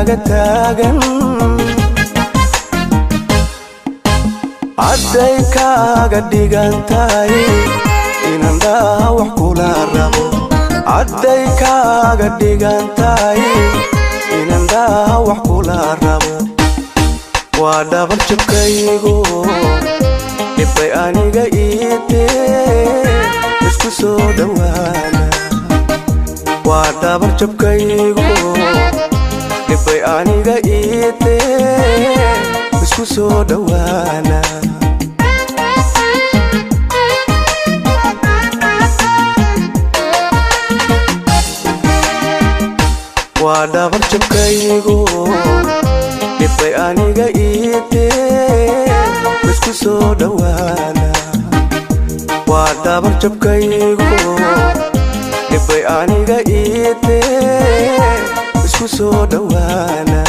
dhankaaga taagan hadday kaaga dhigan tahay inaan dhaawac kula rabo hadday kaaga dhigan tahay inaan dhaawac kula rabo waa dhabar jabkaygu dhibbay aniga iitee isku soo dhawaana waa dhabar jabkaygu dhibbay aniga iitee isku soo dhawaana waa dhabar jabkaygu dhibbay aniga iitee isku soo dhawaana waa dhabar jabkaygu dhibbay aniga iitee isku soo dhawaana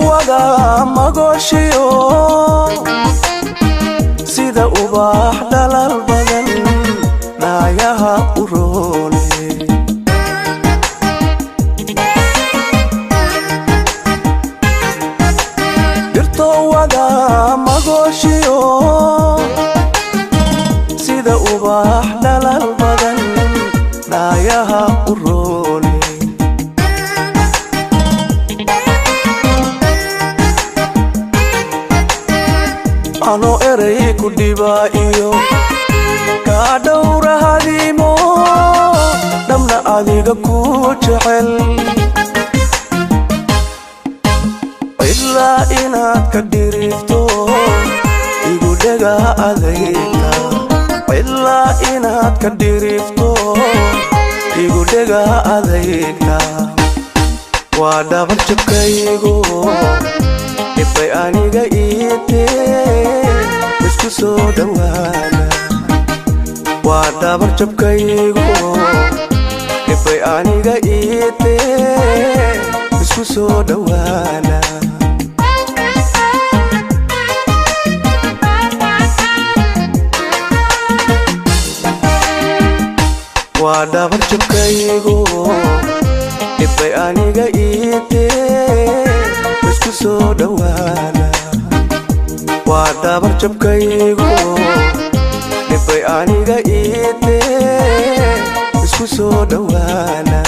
wada magoshiyo sida ubax dhalal badan dhaayaha u roone dhirto wada magoshiyo sida ubax dhalal badan dhaayaha u roone ano eray ku dhibaa'iyo kaa dhowrahadiimo dhamna adiga ku jecel ilaa inaad ka dhirifto igu dhega adayga ilaa inaad ka dhirifto igu dhega adayga waa dhabar jabkaygu dhibbay aniga iitee isku soo dhawaana waa dhabar jabkaygu dhibbay aniga iitee isku soo dhawaana waa dhabar jabkaygu dhibbay aniga iitee isku soo dhawaana waa dhabar jabkaygu dhibbay aniga iitee isku soo dhawaana